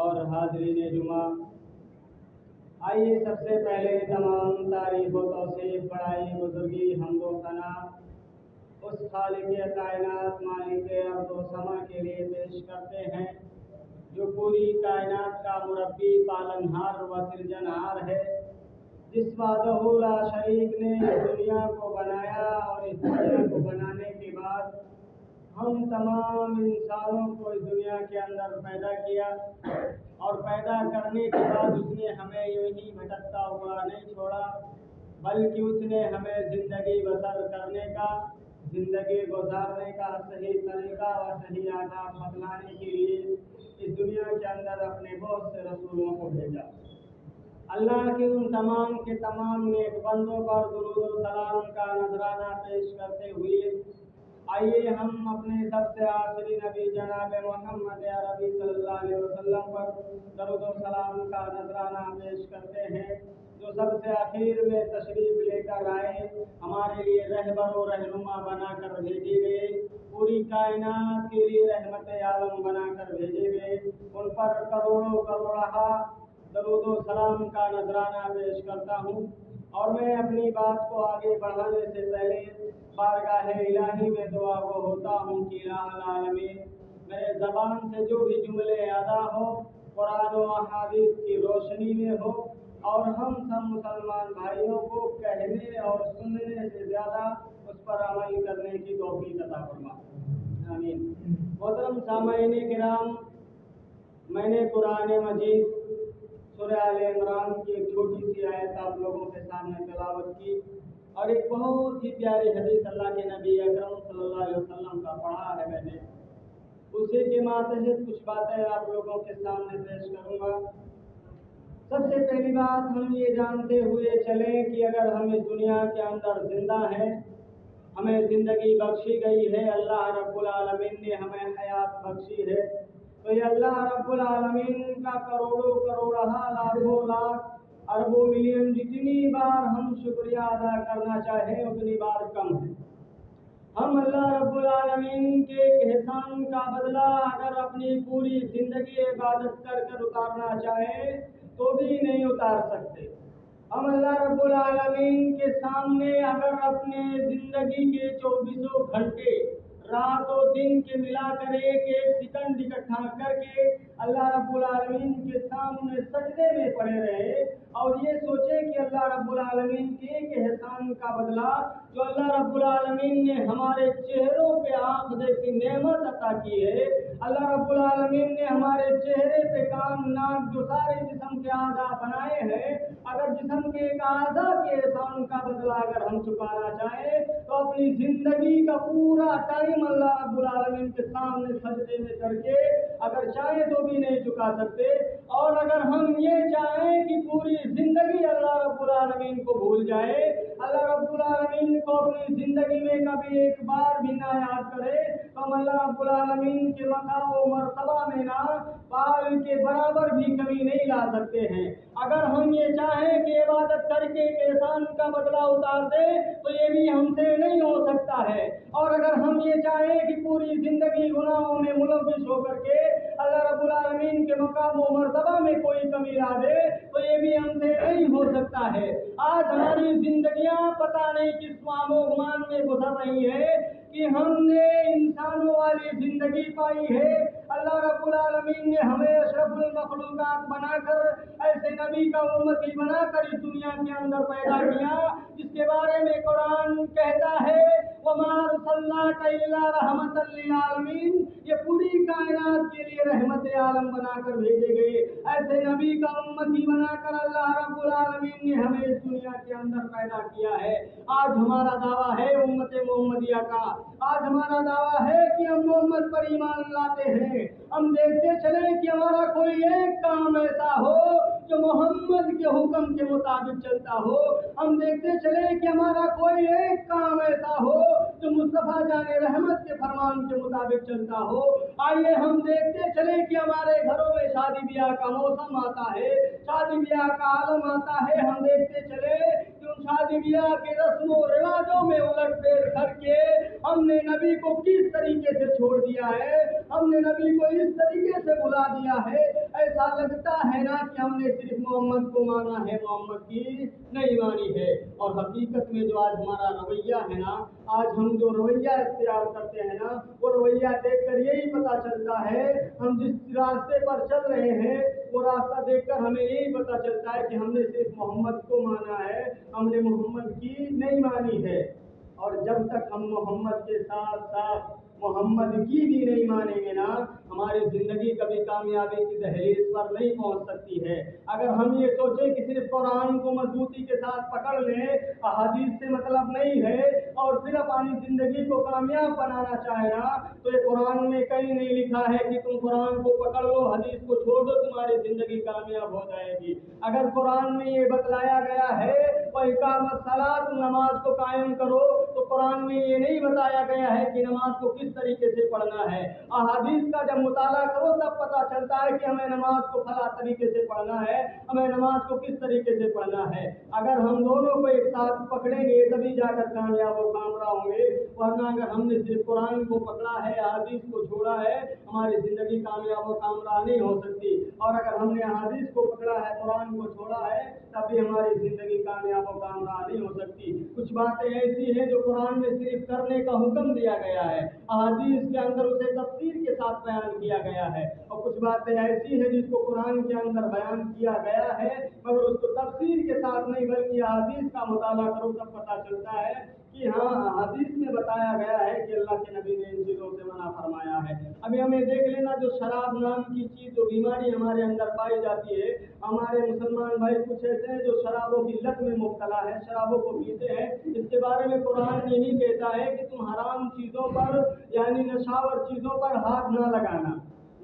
اور حاضرین جمعہ، آئیے سب سے پہلے تمام تعریف و توصیف، بڑائی، بزرگی، حمد و ثنا اس خالق کائنات مالک ارض و سما کے لیے پیش کرتے ہیں جو پوری کائنات کا مربی، پالنہار و سرجنہار ہے، جس وحدہ لا شریک نے اس دنیا کو بنایا اور اس دنیا کو بنانے کے بعد ہم تمام انسانوں کو اس دنیا کے اندر پیدا کیا، اور پیدا کرنے کے بعد اس نے ہمیں یوں ہی بھٹکتا ہوا نہیں چھوڑا، بلکہ اس نے ہمیں زندگی بسر کرنے کا، زندگی گزارنے کا صحیح طریقہ اور صحیح آداب بتلانے کے لیے اس دنیا کے اندر اپنے بہت سے رسولوں کو بھیجا۔ اللہ کے ان تمام کے تمام نیک بندوں پر درود و سلام کا نذرانہ پیش کرتے ہوئے آئیے ہم اپنے سب سے آخری نبی جناب محمد عربی صلی اللہ علیہ وسلم پر درود و سلام کا نذرانہ پیش کرتے ہیں، جو سب سے آخر میں تشریف لے کر آئے، ہمارے لیے رہبر و رہنما بنا کر بھیجے گئے، پوری کائنات کے لیے رحمت عالم بنا کر بھیجے گئے، ان پر کروڑوں کروڑہ درود و سلام کا نذرانہ پیش کرتا ہوں۔ اور میں اپنی بات کو آگے بڑھانے سے پہلے بارگاہ الہی میں دعا کو ہوتا ہوں کہ الہ العالمین میرے زبان سے جو بھی جملے ادا ہو قرآن و احادیث کی روشنی میں ہو، اور ہم سب مسلمان بھائیوں کو کہنے اور سننے سے زیادہ اس پر عمل کرنے کی توفیق عطا فرما، آمین۔ محترم سامعین کرام، میں نے قرآن مجید سورہ آل عمران کی ایک چھوٹی سی آیت آپ لوگوں کے سامنے تلاوت کی، اور ایک بہت ہی پیاری حدیث اللہ کے نبی اکرم صلی اللہ علیہ وسلم کا پڑھا ہے میں نے، اسی کے ماتحت کچھ باتیں آپ لوگوں کے سامنے پیش کروں گا۔ سب سے پہلی بات ہم یہ جانتے ہوئے چلیں کہ اگر ہم اس دنیا کے اندر زندہ ہیں، ہمیں زندگی بخشی گئی ہے، اللہ رب العالمین نے ہمیں حیات بخشی ہے، تو یہ اللہ رب العالمین کا کروڑوں کروڑہ لاکھوں لاکھ اربوں ملین جتنی بار ہم شکریہ ادا کرنا چاہیں اتنی بار کم ہے۔ ہم اللہ رب العالمین کے احسان کا بدلہ اگر اپنی پوری زندگی عبادت کر کر اتارنا چاہیں تو بھی نہیں اتار سکتے۔ ہم اللہ رب العالمین کے سامنے اگر اپنے زندگی کے 24 گھنٹے رات و دن کے ملا کر ایک سیکنڈ اکٹھا کر کے اللہ رب العالمین کے سامنے سجدے میں پڑے رہے اور یہ سوچے کہ اللہ رب العالمین کے ایک احسان کا بدلہ جو اللہ رب العالمین نے ہمارے چہروں پہ آنکھ جیسی نعمت عطا کی ہے، اللہ رب العالمین نے ہمارے چہرے پہ کان، ناک، جو سارے جسم کے اعضاء بنائے ہیں، اگر جسم کے ایک اعضاء کے احسان کا بدلہ اگر ہم چکانا چاہیں تو اپنی زندگی کا پورا ٹائم اللہ رب العالمین کے سامنے سجدے میں کر کے اگر چاہیں تو بھی نہیں چکا سکتے۔ اور اگر ہم یہ چاہیں کہ پوری زندگی اللہ رب العالمین کو بھول جائے، اللہ رب العالمین کو اپنی زندگی میں کبھی ایک بار بھی نہ یاد کرے، تو ہم اللہ رب العالمین کے مقام و مرتبہ میں نہ بال کے برابر بھی کمی نہیں لا سکتے ہیں۔ اگر ہم یہ چاہیں کہ عبادت کر کے احسان کا بدلہ اتار دے تو یہ بھی ہم سے نہیں ہو سکتا ہے، اور اگر ہم یہ چاہیں کہ پوری زندگی گناہوں میں ملوث ہو کر کے اللہ رب العالمین کے مقام و مرتبہ میں کوئی کمی لا دے تو یہ بھی ہم سے نہیں ہو سکتا ہے۔ آج ہماری زندگیاں پتہ نہیں کس وام و گمان میں گزر رہی ہے کہ ہم نے انسانوں والی زندگی پائی ہے۔ اللہ رب العالمین نے ہمیں اشرف المخلوقات بنا کر، ایسے نبی کا امتی بنا کر اس دنیا کے اندر پیدا کیا جس کے بارے میں قرآن کہتا ہے وَمَا أَرْسَلْنَاكَ إِلَّا رَحْمَةً لِّلْعَالَمِينَ، یہ پوری کائنات کے لیے رحمت عالم بنا کر بھیجے گئے، ایسے نبی کا امتی بنا کر اللہ رب العالمین نے ہمیں اس دنیا کے اندر پیدا کیا ہے۔ آج ہمارا دعویٰ ہے امت محمدیہ کا، آج ہمارا دعویٰ ہے کہ ہم محمد پر ایمان لاتے ہیں۔ ہم دیکھتے چلیں کہ ہمارا کوئی ایک کام ایسا ہو جو محمد کے حکم کے مطابق چلتا ہو، ہم دیکھتے چلیں کہ ہمارا کوئی ایک کام ایسا ہو جو مصطفیٰ جان رحمت کے فرمان کے مطابق چلتا ہو۔ آئیے ہم دیکھتے چلیں کہ ہمارے گھروں میں شادی بیاہ کا موسم آتا ہے، شادی بیاہ کا عالم آتا ہے، ہم دیکھتے چلے کہ ان شادی بیاہ کے رسم و رواجوں میں الٹ پھیر کر کے ہم نے نبی کو کس طریقے سے چھوڑ دیا ہے، ہم نے نبی کو اس طریقے سے بلا دیا ہے۔ ایسا ऐसा लगता है ना कि हमने सिर्फ मोहम्मद को माना है, मोहम्मद की नहीं मानी है। और हकीकत में जो आज हमारा रवैया है ना, आज हम जो रवैया इख्तियार करते हैं ना, वो रवैया देखकर यही पता चलता है, हम जिस रास्ते पर चल रहे हैं वो रास्ता देखकर हमें यही पता चलता है कि हमने सिर्फ मोहम्मद को माना है, हमने मोहम्मद की नहीं मानी है। और जब तक हम मोहम्मद के साथ साथ मोहम्मद की भी नहीं मानेंगे ना, हमारी जिंदगी कभी कामयाबी की दहलीज पर नहीं पहुंच सकती है। अगर हम ये सोचें कि सिर्फ कुरान को मजबूती के साथ पकड़ लें, अहादीस से मतलब नहीं है, और फिर अपनी जिंदगी को कामयाब बनाना चाहे ना, तो ये कुरान में कहीं नहीं लिखा है कि तुम कुरान को पकड़ लो, हदीस को छोड़ दो, तुम्हारी जिंदगी कामयाब हो जाएगी। अगर कुरान में ये बतलाया गया है वइकामत सलात, नमाज को कायम करो, तो कुरान में ये नहीं बताया गया है कि नमाज को किस तरीके से पढ़ना है। अहादीस का जब मुताला करो तब पता चलता है कि हमें नमाज को फला तरीके से पढ़ना है, हमें नमाज को किस तरीके से पढ़ना है। अगर हम दोनों को एक साथ पकड़ेंगे तभी जाकर कामयाब और कामयाब होंगे, वरना अगर हमने सिर्फ कुरान को पकड़ा है, अहादीस को छोड़ा है, हमारी जिंदगी कामयाब और कामयाब नहीं हो सकती। और अगर हमने अहादीस को पकड़ा है, कुरान को छोड़ा है, तब भी हमारी जिंदगी कामयाब और कामयाब नहीं हो सकती। कुछ बातें ऐसी हैं जो कुरान में सिर्फ करने का हुक्म दिया गया है, अहादीस के अंदर उसे तफसीर के साथ बयान किया गया है, और कुछ बातें ऐसी हैं जिसको कुरान के अंदर बयान किया गया है मगर उसको तफसीर के साथ नहीं बल्कि अहादीस का मुताला करो तब पता चलता है कि हाँ, हदीस में बताया गया है कि अल्लाह के नबी ने इन चीज़ों से मना फरमाया है। अभी हमें देख लेना, जो शराब नाम की चीज़, जो बीमारी हमारे अंदर पाई जाती है, हमारे मुसलमान भाई कुछ ऐसे हैं जो शराबों की लत में मुब्तला है, शराबों को पीते हैं। इसके बारे में कुरान यही कहता है कि तुम हराम चीज़ों पर यानी नशावर चीज़ों पर हाथ ना लगाना,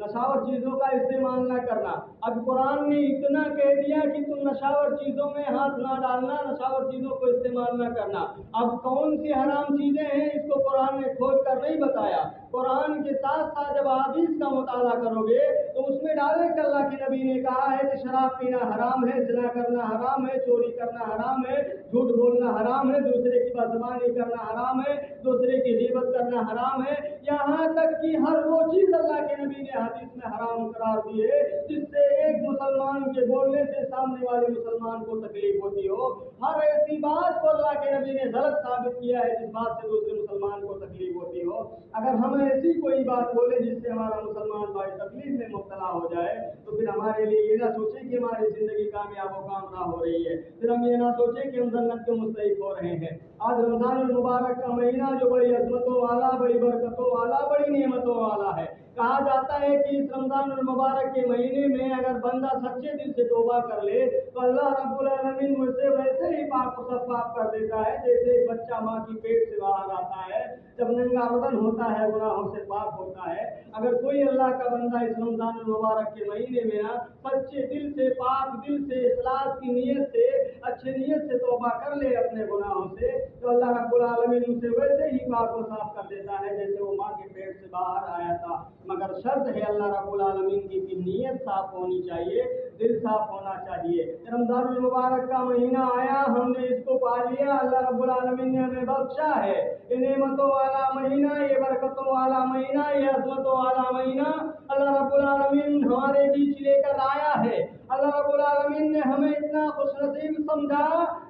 नशावर चीज़ों का इस्तेमाल ना करना। अब कुरान ने इतना कह दिया कि तुम नशावर चीज़ों में हाथ ना डालना, नशावर चीज़ों को इस्तेमाल ना करना। अब कौन सी हराम चीज़ें हैं इसको कुरान ने खोज कर नहीं बताया। कुरान के साथ साथ जब हदीस का मुताला करोगे तो उसमें डायरेक्ट अल्लाह के नबी ने कहा है कि शराब पीना हराम है, ज़िना करना हराम है, चोरी करना हराम है, झूठ बोलना हराम है, दूसरे की बदजुबानी करना हराम है, दूसरे की ग़ीबत करना हराम है। यहाँ तक कि हर वो चीज़ अल्लाह के नबी ने हदीस में हराम करार दी है जिससे एक मुसलमान के बोलने से सामने वाले मुसलमान को तकलीफ होती हो। हर ऐसी बात को अल्लाह के नबी ने गलत साबित किया है जिस बात से दूसरे मुसलमान को तकलीफ होती हो। अगर हम ऐसी कोई बात बोले जिससे हमारा मुसलमान भाई तकलीफ में मुब्तला हो जाए तो फिर हमारे लिए ये ना सोचे कि हमारी जिंदगी कामयाब व कामयाब हो रही है, फिर हम ये ना सोचे कि हम जन्नत के मुस्तहिक हो रहे हैं। आज रमजान मुबारक का महीना जो बड़ी अज़मतों वाला, बड़ी बरकतों वाला, बड़ी नेमतों वाला है। कहा जाता है कि इस रमजान मुबारक के महीने में अगर बंदा सच्चे दिल से तौबा कर ले तो अल्लाह रब्बुल आलमीन मुझसे वैसे ही पाक सब पाक कर देता है जैसे एक बच्चा माँ की पेट से बाहर आता है, जब नंगा बदन होता है, गुनाहों से पाक होता है। अगर कोई अल्लाह का बंदा इस रमजान मुबारक के महीने में ना सच्चे दिल से, पाक दिल से, इखलास की नीयत से, अच्छे नीयत से तौबा कर ले अपने गुनाहों से, तो अल्लाह रब्बुल आलमीन उसे वैसे ही पाक व साफ कर देता है जैसे वो माँ के पेट से बाहर आया था। मगर शर्त है अल्लाह रब्बुल आलमीन की नीयत साफ होनी चाहिए, दिल साफ होना चाहिए। रमजान मुबारक का महीना आया, हमने इसको पा लिया, अल्लाह रब्बुल आलमीन ने हमें बख्शा है। ये नेमतों वाला महीना, ये बरकतों वाला महीना, ये अज़मतों वाला महीना अल्लाह रब्बुल आलमीन हमारे बीच लेकर आया है। अल्लाह रब्बुल आलमीन ने हमें इतना खुशनसीब समझा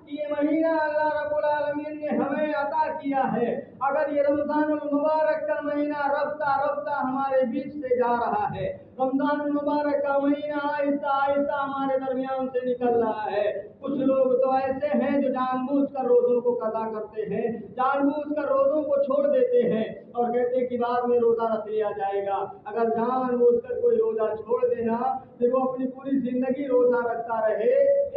कि ये महीना अल्लाह रब्बुल आलमीन ने हमें अता किया है। अगर ये रमजानुल मुबारक का महीना रफ्ता रफ्ता हमारे बीच से जा रहा है, रमजान मुबारक का महीना आहिस्ता आहिस्ता हमारे दरमियान से निकल रहा है। कुछ लोग तो ऐसे हैं जो जानबूझकर रोज़ों को कज़ा करते हैं, जानबूझकर रोज़ों को छोड़ देते हैं और कहते कि बाद में रोज़ा रख लिया जाएगा। अगर जानबूझकर कोई रोज़ा छोड़ देना फिर वो अपनी पूरी जिंदगी रोज़ा रखता रहे।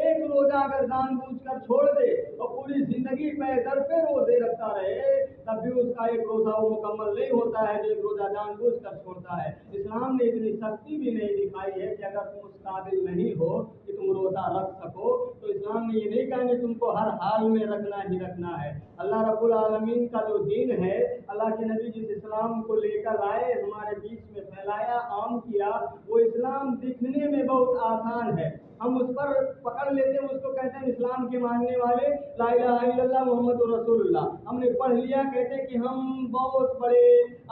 एक रोज़ा अगर जानबूझकर छोड़ दे और पूरी जिंदगी पे दर पे रोज़े रखता रहे तब भी उसका एक रोज़ा वो मुकम्मल नहीं होता है जो एक रोज़ा जानबूझकर छोड़ता है। इस्लाम ने इतनी सख्ती भी नहीं दिखाई है कि अगर तुम उस काबिल नहीं हो कि तुम रोज़ा रख सको तो इस्लाम ने ये नहीं कहा कि तुमको हर हाल में रखना ही रखना है। अल्लाह रब्बुल आलमीन का जो दीन है, अल्लाह के नबी जिस इस्लाम को लेकर आए, हमारे बीच में फैलाया, आम किया, वो इस्लाम दिखने में बहुत आसान है। ہم اس پر پکڑ لیتے ہیں، اس کو کہتے ہیں اسلام کے ماننے والے، لا الہ الا اللہ محمد رسول اللہ، ہم نے پڑھ لیا، کہتے ہیں کہ ہم بہت بڑے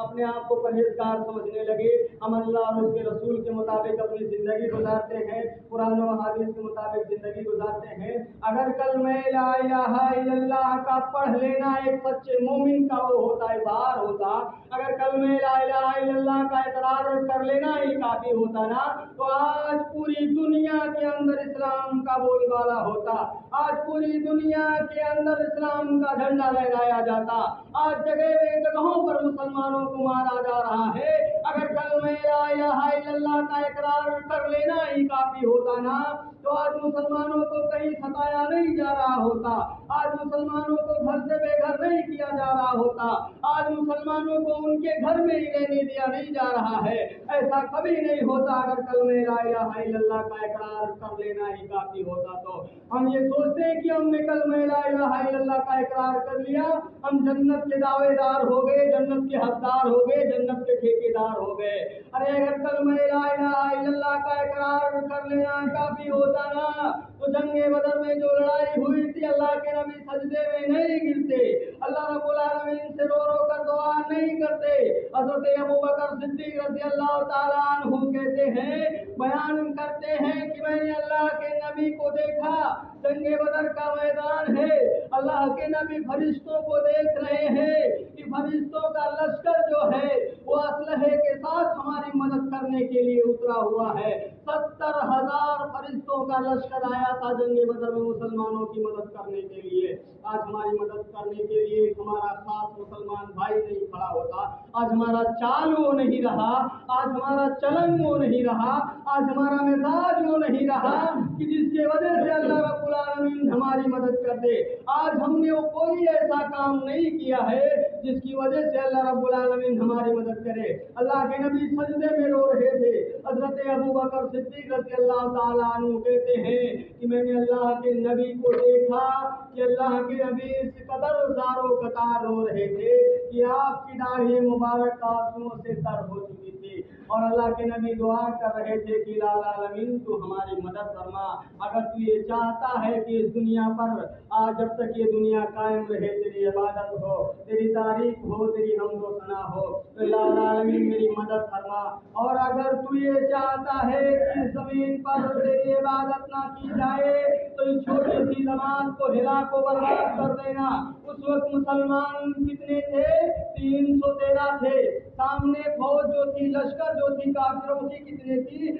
اپنے آپ کو پرہیزگار سمجھنے لگے، ہم اللہ اور اس کے رسول کے مطابق اپنی زندگی گزارتے ہیں، قرآن و حدیث کے مطابق زندگی گزارتے ہیں۔ اگر کلمہ لا الہ الا اللہ کا پڑھ لینا ایک سچے مومن کا وہ ہوتا، اظہار ہوتا، اگر کلمہ لا الہ الا اللہ کا اقرار کر لینا ہی کافی ہوتا نا، تو آج پوری دنیا کے اندر اسلام کا بول بالا ہوتا، آج پوری دنیا کے اندر اسلام کا جھنڈا لہرایا جاتا، آج جگہوں پر مسلمانوں کو مارا جا رہا ہے۔ اگر کلمہ لا الہ الا اللہ کا اقرار کر لینا ہی کافی ہوتا نا، تو آج مسلمانوں کو کہیں ستایا نہیں جا رہا ہوتا، آج مسلمانوں کو گھر سے بے گھر نہیں کیا جا رہا ہوتا، آج مسلمانوں کو ان کے گھر میں ہی رہنے دیا نہیں جا رہا ہے۔ ایسا کبھی نہیں ہوتا اگر کلمہ لا الہ الا اللہ کا اقرار کر لینا ہی کافی ہوتا۔ تو ہم یہ سوچتے ہیں کہ ہم نے کلمہ لا الہ الا اللہ کا اقرار کر لیا، ہم جنت کے دعوے دار ہو گئے، جنت کے حقدار ہو گئے، جنت کے ٹھیکیدار ہو گئے۔ ارے اگر کلمہ لا الہ الا اللہ کا اقرار کر لینا کافی ہوتا نا، تو جنگ بدر میں جو لڑائی ہوئی تھی، اللہ کے نبی سجدے میں نہیں گرتے، اللہ رب العالمین سے رو رو کر دعا نہیں کرتے۔ حضرت ابوبکر صدیق رضی اللہ تعالیٰ عنہ کہتے ہیں، بیان کرتے ہیں کہ میں نے اللہ کے نبی کو دیکھا، جنگ بدر کا میدان ہے، اللہ کے نبی فرشتوں کو دیکھ رہے ہیں کہ فرشتوں کا لشکر جو ہے وہ اسلحے کے ساتھ ہماری مدد کرنے کے لیے اترا ہوا ہے۔ 70,000 فرشتوں کا لشکر آیا تھا جنگ بدر میں مسلمانوں کی مدد کرنے کے لیے۔ آج ہماری مدد کرنے کے لیے ہمارا خاص مسلمان بھائی نہیں کھڑا ہوتا، آج ہمارا چال وہ نہیں رہا، آج ہمارا چلن وہ نہیں رہا، آج ہمارا مزاج وہ نہیں رہا کہ جس کی وجہ سے اللہ رب العالمین ہماری مدد کر دے۔ آج ہم نے وہ کوئی ایسا کام نہیں کیا ہے جس کی وجہ سے اللہ رب العالمین ہماری مدد کرے۔ اللہ کے نبی سجدے میں رو رہے تھے، حضرت ابوبکر صدیق رضی اللہ تعالیٰ عنہ کہتے ہیں کہ میں نے اللہ کے نبی کو دیکھا کہ اللہ کے نبی اس قدر زاروں قطار رو رہے تھے کہ آپ کی داڑھی مبارک آنسوؤں سے تر ہو چکی تھی، اور اللہ کے نبی دعا کر رہے تھے کہ لا العالمین تو ہماری مدد فرما، اگر تو یہ چاہتا ہے کہ اس دنیا پر آج جب تک یہ دنیا قائم رہے تیری عبادت ہو، تیری تعریف ہو، تیری حمد و ثنا ہو، تو لا العالمین میری مدد فرما، اور اگر تو یہ چاہتا ہے کہ اس زمین پر تیری عبادت نہ کی جائے تو اس چھوٹی سی جماعت کو ہلاک و برباد کر دینا۔ اس وقت مسلمان کتنے تھے؟ 313 تھے، سامنے فوج جو تھی، لشکر جو تھی کافروں کی کتنے تھی؟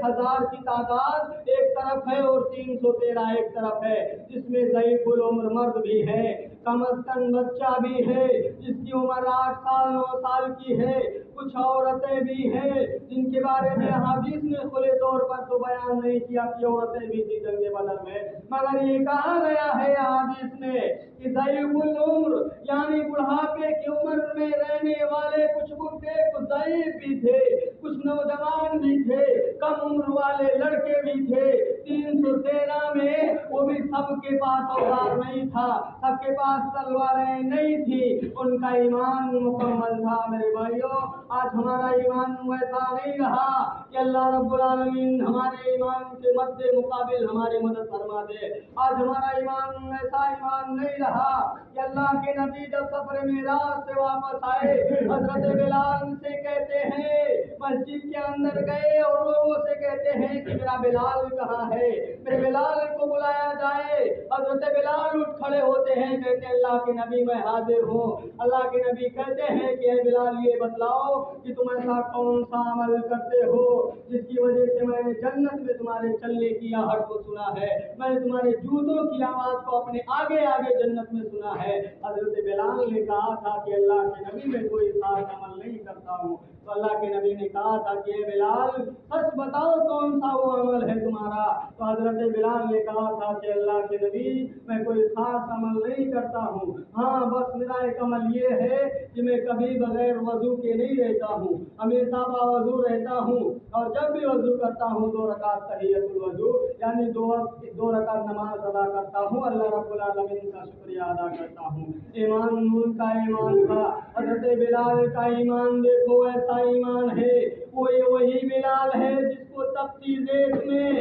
1000 کی تعداد ایک طرف ہے اور 313 ایک طرف ہے، جس میں ضعیف العمر مرد بھی ہے، کم از کم بچہ بھی ہے جس کی عمر 8 سال 9 سال کی ہے، کچھ عورتیں بھی ہیں جن کے بارے میں حدیث نے کھلے طور پر تو بیان نہیں کیا کہ عورتیں بھی تھی جنگ بدر میں، مگر یہ کہا گیا ہے حدیث میں کہ ضعیف العمر یعنی بڑھاپے کی عمر میں رہنے والے کچھ بڈھے، کچھ ضعیف بھی تھے، کچھ نوجوان بھی تھے، کم عمر والے لڑکے بھی تھے۔ 313 میں وہ بھی سب کے پاس اوزار نہیں تھا، سب کے پاس تلواریں نہیں تھی، ان کا ایمان مکمل تھا۔ میرے بھائیوں، آج ہمارا ایمان ویسا نہیں رہا کہ اللہ رب العالمین ہمارے ایمان کے مد مقابل ہماری مدد فرما دے، آج ہمارا ایمان ایسا ایمان نہیں رہا کہ اللہ کے نبی جب سفر معراج سے واپس آئے، حضرت بلال سے کہتے ہیں، مسجد کے اندر گئے اور لوگوں سے کہتے ہیں کہ میرا بلال کہاں ہے، میرے بلال کو بلایا جائے۔ حضرت بلال اٹھ کھڑے ہوتے ہیں، کہتے ہیں اللہ کے نبی میں حاضر ہوں۔ اللہ کے نبی کہتے ہیں کہ اے بلال یہ بتلاؤ کہ تم ایسا کون سا عمل کرتے ہو جس کی وجہ سے میں نے جنت میں تمہارے چلنے کی آہٹ کو سنا ہے، میں نے تمہارے جوتوں کی آواز کو اپنے آگے آگے جنت میں سنا ہے۔ حضرت بلال نے کہا تھا کہ اللہ کے نبی میں کوئی خاص عمل نہیں کرتا ہوں، تو اللہ کے نبی نے کہا تھا کہ اے بلال سچ بتاؤ کون سا وہ عمل ہے تمہارا، تو حضرت بلال نے کہا تھا کہ اللہ کے نبی میں کوئی خاص عمل نہیں کرتا ہوں، ہاں بس میرا ایک عمل یہ ہے کہ میں کبھی بغیر وضو کے نہیں رہتا ہوں، ہمیشہ باوضو رہتا ہوں، اور جب بھی وضو کرتا ہوں 2 رکعت تحیۃ الوضو یعنی 2 رکعت نماز ادا کرتا ہوں، اللہ رب العالمین کا شکریہ ادا کرتا ہوں۔ ایمان ان کا ایمان تھا، حضرت بلال کا ایمان دیکھو ایسا ایمان ہے، وہ وہی بلال ہے جس کو تپتی ریت میں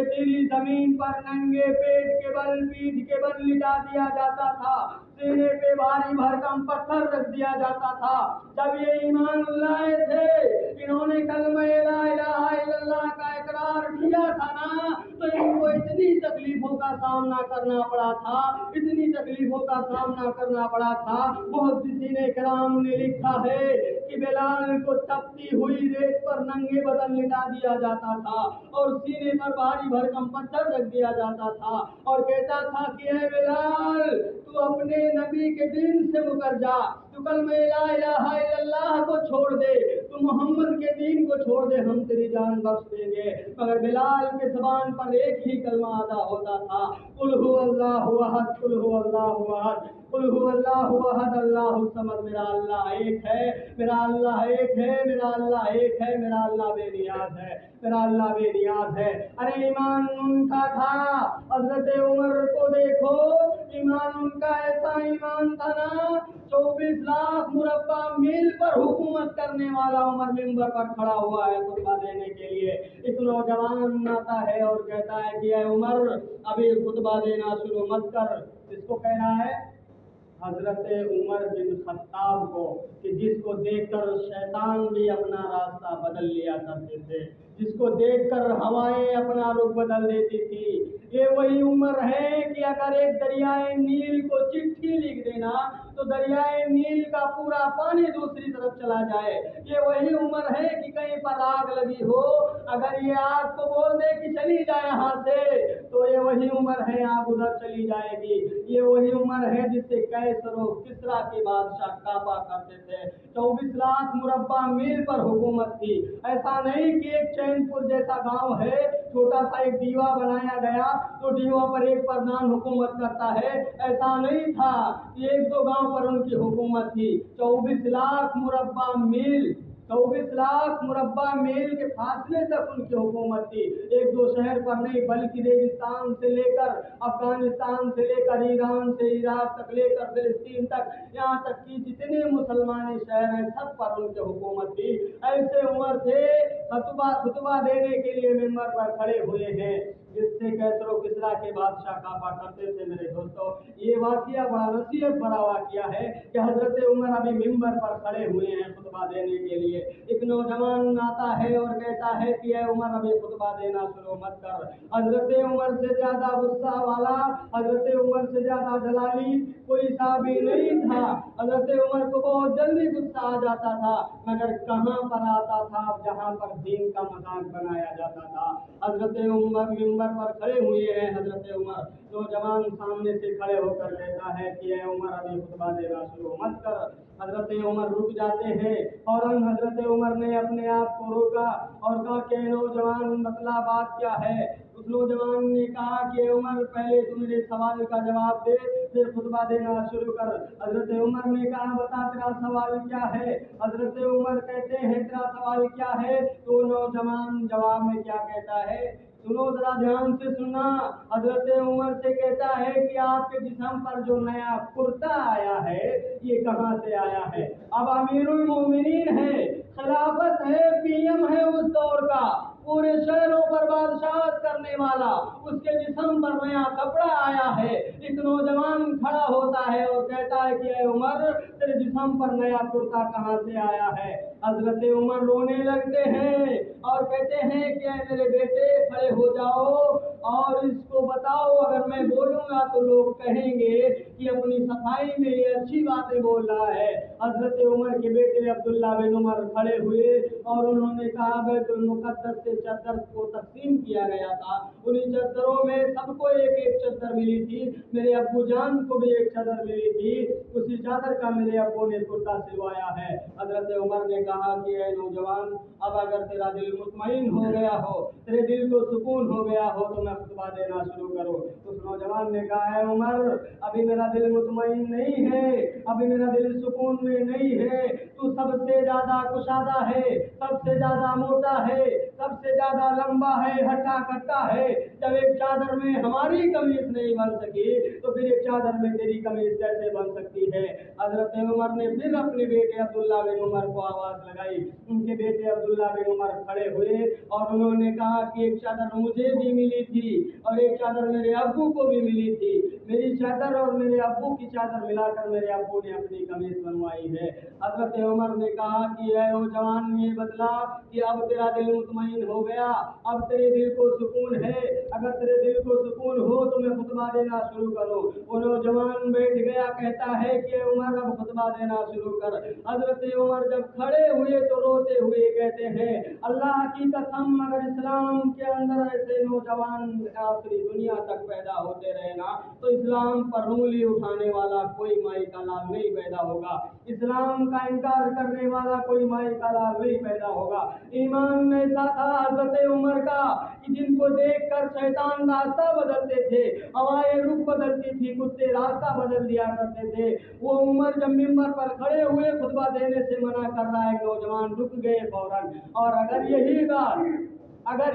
रेतीली जमीन पर नंगे पेट के बल, पीठ के बल लिटा दिया जाता था, सीने पे भारी भरकम पत्थर रख दिया जाता था। जब ये ईमान लाए थे, इन्होंने कलमा ला इलाहा इल्लल्लाह का इकरार किया था ना, तो इनको इतनी तकलीफों का सामना करना पड़ा था, इतनी तकलीफों का सामना करना पड़ा था। मुहद्दिसीन किराम ने लिखा है कि बिलाल को तपती हुई रेत पर नंगे बदन लिटा दिया जाता था और सीने पर भारी भरकम पत्थर रख दिया जाता था और कहता था कि ऐ बिलाल, तू अपने नबी के दीन से मुकर जा, तू कलमा ला इलाहा इल्लल्लाह को छोड़ दे, तू मोहम्मद के दीन को छोड़ दे, हम तेरी जान बख्श देंगे। मगर बिलाल के ज़बान पर एक ही कलमा अदा होता था, कुल हु अल्लाहु अहद, कुल हु अल्लाहु अहद, कुल हु अल्लाहु अहद, अल्लाहु समद। मेरा अल्लाह एक है, मेरा अल्लाह एक है, मेरा अल्लाह एक है, मेरा अल्लाह बेनियाज है, मेरा अल्लाह बेनियाज है। अरे ईमान उनका था, हजरत उमर को देखो, ईमान उनका ऐसा ईमान था ना, 24 लाख मुरब्बा मील पर हुकूमत करने वाला उमर मिंबर पर खड़ा हुआ है खुतबा देने के लिए। एक नौजवान आता है और कहता है कि ऐ उमर, अभी खुतबा देना शुरू मत कर। किसको कह रहा है? हजरत उमर बिन खत्ताब को, कि जिसको देखकर शैतान भी अपना रास्ता बदल लिया करते थे, जिसको देखकर हवाएं अपना रुख बदल देती थी। ये वही उमर है कि अगर एक दरियाए नील को चिट्ठी लिख देना तो दरियाए नील का पूरा पानी दूसरी तरफ चला जाए। ये वही उमर है कि कहीं पर आग लगी हो, अगर ये आग को बोल दे कि चली जाए यहाँ से, तो ये वही उमर है, आग उधर चली जाएगी। ये वही उमर है जिससे कैसर और किसरा के बादशाह काबा करते थे। 24 लाख मुरब्बा मील पर हुकूमत थी। ऐसा नहीं कि एक चैनपुर जैसा गांव है, छोटा सा एक दीवा बनाया गया तो दीवा पर एक प्रधान हुकूमत करता है, ऐसा नहीं था। एक दो गांव पर उनकी हुकूमत थी। 24 लाख मुरब्बा मील, 24 लाख मुरब्बा मील के फासले तक उनकी हुकूमत थी। एक दो शहर पर नहीं, बल्कि रेगिस्तान से लेकर अफगानिस्तान से लेकर ईरान से इराक तक लेकर फिलिस्तीन तक, यहाँ तक कि जितने मुसलमान शहर हैं सब पर उनकी हुकूमत थी। ऐसे उमर थे, खुतबा देने के लिए मिंबर पर खड़े हुए हैं, जिससे कैसर और किसरा के बादशाह काबा करते थे। मेरे दोस्तों, ये वाकया बड़ा नसीहत भरा वाकया है कि हजरत उमर अभी मिंबर पर खड़े हुए हैं खुतबा देने के लिए। एक नौजवान आता है और कहता है कि ऐ उमर, अभी खुतबा देना शुरू मत कर। हजरत उमर से ज्यादा गुस्सा वाला, हजरत उमर से ज्यादा जलाली कोई साहबी नहीं था। हजरत उमर को बहुत जल्दी गुस्सा आ जाता था, मगर कहाँ पर आता था जहाँ पर दीन का मजाक बनाया जाता था। हजरत उमर मिंबर पर खड़े हुए हैं। हजरत उमर, नौजवान सामने से खड़े होकर कहता है कि ऐ उमर, अभी खुतबा देना शुरू मत कर। हजरत उमर रुक जाते हैं और हजरत उमर ने अपने आप को रोका और कहा कि नौजवान, मतला बात क्या है? उस नौजवान ने कहा कि उमर, पहले तू मेरे सवाल का जवाब दे, फिर खुतबा देना शुरू कर। हजरत उमर ने कहा, बता तेरा सवाल क्या है? हजरत उमर कहते हैं, तेरा सवाल क्या है? तो नौजवान जवाब में क्या कहता है, सुनो जरा ध्यान से सुनना। हजरत उमर से कहता है कि आपके जिस्म पर जो नया कुर्ता आया है, ये कहाँ से आया है? अब अमीरुल मोमिनीन है, खिलाफत है, पीएम है उस दौर का, पूरे शहरों पर बादशाहत करने वाला, उसके जिस्म पर नया कपड़ा आया है। एक नौजवान खड़ा होता है और कहता है कि ऐ उमर, तेरे जिस्म पर नया कुर्ता कहाँ से आया है? हजरत उमर रोने लगते हैं और कहते हैं कि ऐ मेरे बेटे, खड़े हो जाओ और इसको बताओ, अगर मैं बोलूंगा तो लोग कहेंगे कि अपनी सफाई में ये अच्छी बातें बोल रहा है। हजरत उमर के बेटे अब्दुल्ला बिन उमर खड़े हुए और उन्होंने कहा, बैतुल मुकद्दस से चादर को तकसीम किया गया था, उन्हीं चादरों में सबको एक एक चादर मिली थी, मेरे अब्बू जान को भी एक चादर मिली थी, उसी चादर का मेरे अब्बू ने कुर्ता सिलवाया है। हजरत उमर ने कहा कि ऐ नौजवान, अब अगर तेरा दिल मुतमईन हो गया हो, तेरे दिल को सुकून हो गया हो, तो मैं खुतबा देना शुरू करूं। उस नौजवान ने कहा, है उमर, अभी मेरा दिल मुतमईन नहीं है, अभी मेरा दिल सुकून में नहीं है, तू सबसे ज्यादा कुशादा है, सबसे ज्यादा मोटा है, सबसे ज्यादा लंबा है, हट्टा कट्टा है। जब एक चादर में हमारी कमीज नहीं बन सकी तो फिर एक चादर में तेरी कमीज कैसे बन सकती है। हजरत उमर ने फिर अपने बेटे अब्दुल्ला बिन उमर को आवाज लगाई। उनके बेटे अब्दुल्ला बिन उमर खड़े हुए और उन्होंने कहा कि एक चादर मुझे भी मिली थी और एक चादर मेरे अब्बू को भी मिली थी। मेरी चादर और मेरे अब्बू की चादर मिलाकर मेरे अब्बू ने अपनी कमीज बनवाई है। हजरत उमर ने कहा कि ऐ नौजवान, ये बदला कि अब तेरा दिल मुतमईन हो गया, अब तेरे दिल को सुकून है। अगर तेरे दिल को सुकून हो तो मैं खुतबा देना शुरू करूं। वो नौजवान बैठ गया, कहता है कि उमर अब खुतबा देना शुरू कर। हजरत उमर जब खड़े हुए तो रोते हुए कहते हैं, अल्लाह की कसम, अगर इस्लाम के अंदर ऐसे नौजवान आखिरी दुनिया तक पैदा होते रहे ना तो इस्लाम पर उंगली उठाने वाला कोई माई का लाल नहीं पैदा होगा, इस्लाम का इनकार करने वाला कोई माई का लाल नहीं पैदा होगा। ईमान ऐसा था हजरत उमर का कि जिनको देखकर शैतान रास्ता बदलते थे, हवाएं रुख बदलती थी, कुत्ते रास्ता बदल दिया करते थे। वो उमर जब मिंबर पर खड़े हुए खुतबा देने से मना कर रहा है, नौजवान रुक गए फौरन। और अगर यही बात अगर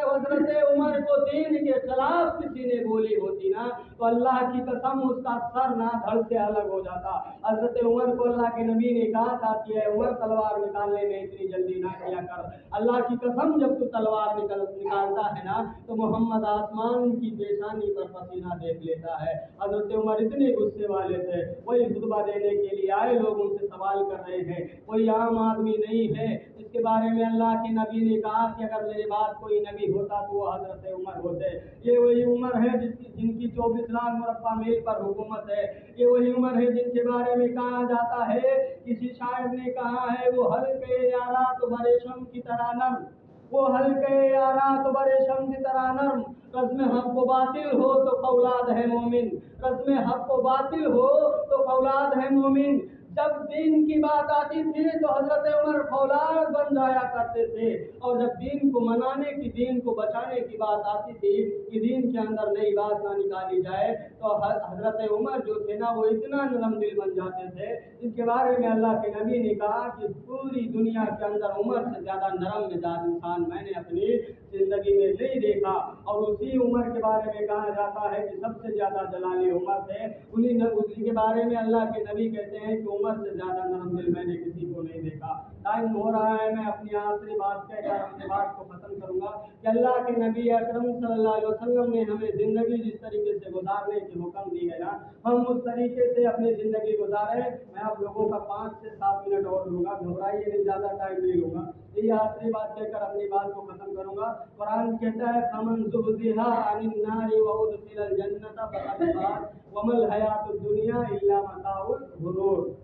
हजरत उमर को दीन के खिलाफ किसी ने बोली होती ना तो अल्लाह की कसम उसका सर ना धड़ से अलग हो जाता। हजरत उमर को अल्लाह के नबी ने कहा था कि उमर तलवार निकालने में इतनी जल्दी ना किया कर। अल्लाह की कसम, जब तू तलवार निकालता है ना तो मोहम्मद आसमान की पेशानी पर पसीना देख लेता है। हजरत उमर इतने गुस्से वाले थे। वही खुतबा देने के लिए आए लोग उनसे सवाल कर रहे हैं, कोई आम आदमी नहीं है इसके बारे में अल्लाह के नबी ने कहा कि अगर मेरे बाद कोई नबी होता तो वो हजरत उमर होते। ये वही उमर है जिनकी 24 लाख मुरब्बा मील पर हुकूमत है। ये वही उमर है जिनके बारे में कहा जाता है, किसी शायर ने कहा है, वो हल्के यारा तो बरेशम की तरह नर्म, वो हल्के यारा तो बरेशम की तरह नर्म, रस्म हक को बातिल हो तो फौलाद है मोमिन, रस्म हक को बातिल हो तो फौलाद है मोमिन। जब दीन की बात आती थी तो हजरत उमर फौलाद बन जाया करते थे, और जब दीन को मनाने की, दीन को बचाने की बात आती थी कि दीन के अंदर नई बात ना निकाली जाए तो हजरत उमर जो थे ना वो इतना नरम दिल बन जाते थे, जिनके बारे में अल्लाह के नबी ने कहा कि पूरी दुनिया के अंदर उमर से ज्यादा नरम मिजाज इंसान मैंने अपनी जिंदगी में नहीं देखा। और उसी उमर के बारे में कहा जाता है कि सबसे ज्यादा जलाली उमर थे। उसी के बारे में अल्लाह के नबी कहते हैं कि उमर से ज्यादा नरम दिल मैंने किसी को नहीं देखा। टाइम हो रहा है, मैं अपनी आखिरी बात कहकर अपनी बात को खत्म करूंगा कि अल्लाह के नबी अकरम सल्लल्लाहु अलैहि वसल्लम ने हमें जिंदगी जिस तरीके से गुजारने की हुक्म दी है ना, हम उस तरीके से अपनी जिंदगी गुजारे। मैं आप लोगों का 5 से 7 मिनट और लूंगा, घबराइए नहीं, ज्यादा टाइम नहीं लूंगा। ये आखिरी बात कहकर अपनी बात को खत्म करूंगा। कुरान कहता है, फमन ज़ुहज़िहा अनिन नारि व उदखिलल जन्नत फक़द फ़ाज़ वमल हयातुद दुनिया इल्ला मताउल गुरूर।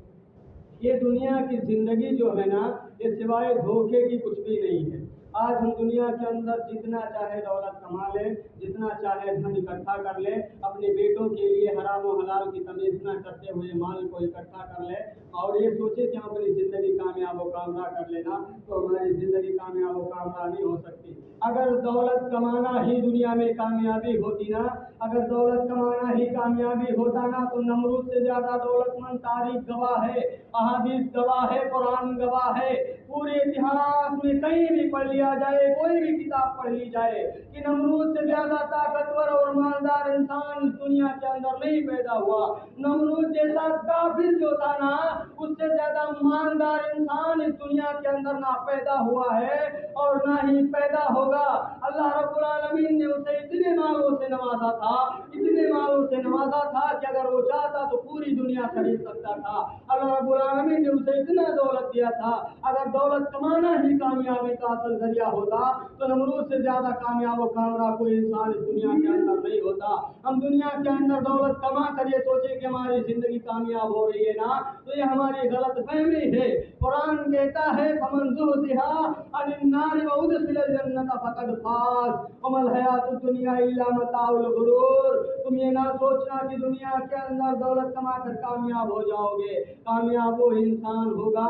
ये दुनिया की जिंदगी जो है ना, ये सिवाय धोखे की कुछ भी नहीं है। आज हम दुनिया के अंदर जितना चाहे दौलत कमा ले, जितना चाहे धन इकट्ठा कर ले, अपने बेटों के लिए हराम और हलाल की तमीज़ न करते हुए माल को इकट्ठा कर ले और ये सोचे कि हम अपनी ज़िंदगी कामयाब व कामराह कर लेना, तो हमारी ज़िंदगी कामयाब व कामराह नहीं हो सकती। अगर दौलत कमाना ही दुनिया में कामयाबी होती ना, अगर दौलत कमाना ही कामयाबी होता ना तो नमरूद से ज़्यादा दौलतमंद तारीख गवाह है, अहादीस गवाह है, कुरान गवाह है। पूरे इतिहास में कहीं भी पढ़ लिया जाए, कोई भी किताब पढ़ ली जाए कि नमरूद से ज्यादा ताकतवर और मालदार इंसान इस दुनिया के अंदर नहीं पैदा हुआ। नमरूद जैसा काफिर जो था ना, उससे ज्यादा मालदार इंसान इस दुनिया के अंदर ना पैदा हुआ है और ना ही पैदा होगा। अल्लाह रब्बुल आलमीन ने उसे इतने मालों से नवाजा था, इतने मालों से नवाजा था कि अगर वो चाहता तो पूरी दुनिया खरीद सकता था। अल्लाह रब्बुल आलमीन ने उसे इतना दौलत दिया था, अगर दौलत कमाना ही कामयाबी का असल जरिया होता तो नमरूद से ज्यादा कामयाब और कामराह कोई इंसान इस दुनिया के अंदर नहीं होता। हम दुनिया के अंदर दौलत कमा कर ये सोचे कि हमारी जिंदगी कामयाब हो रही है ना, तो ये हमारी गलत फहमी है। कुरान कहता है, फमन ज़ुहज़िहा अनिन नारि व उदखिलल जन्नत फक़द फ़ाज़ वमल हयातुद दुनिया इल्ला मताउल गुरूर। तुम ये ना सोचना कि दुनिया के अंदर दौलत कमा कर कामयाब हो जाओगे। कामयाब वो इंसान होगा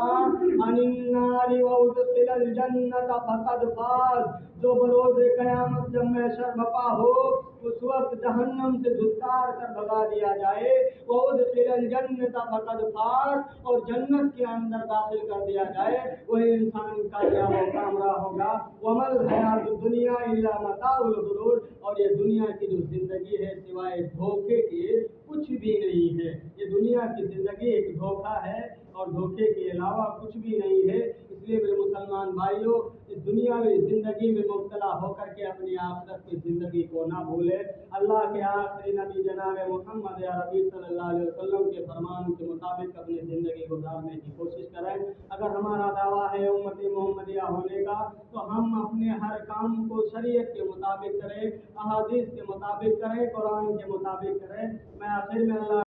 अनिन्नारी वउदखिलल जन्नत फक़द फाज़, जो बरोज़े क़यामत जब महशर बपा हो उस वक्त जहन्नम से धुतकार कर भगा दिया जाए, वउदखिलल जन्नत फक़द फाज़, और जन्नत के अंदर दाखिल कर दिया जाए, वही इंसान कामयाब और कामराह होगा। वमल हयातुद दुनिया इल्ला मताउल गुरूर, और ये दुनिया की जो जिंदगी है सिवाय धोखे के कुछ भी नहीं है। ये दुनिया की जिंदगी एक धोखा है और धोखे के अलावा कुछ भी नहीं है। इसलिए मेरे मुसलमान भाइयों, इस दुनियावी जिंदगी में मुब्तला होकर के अपनी आखिरत की जिंदगी को ना भूले। अल्लाह के आखिरी नबी जनाब मोहम्मद अरबी सल्लल्लाहु अलैहि वसल्लम के फरमान के मुताबिक अपनी ज़िंदगी गुजारने की कोशिश करें। अगर हमारा दावा है उम्मती मोहम्मदिया होने का, तो हम अपने हर काम को शरीयत के मुताबिक करें, अहादीस के मुताबिक करें, कुरान के मुताबिक करें। मैं आखिर में अल्लाह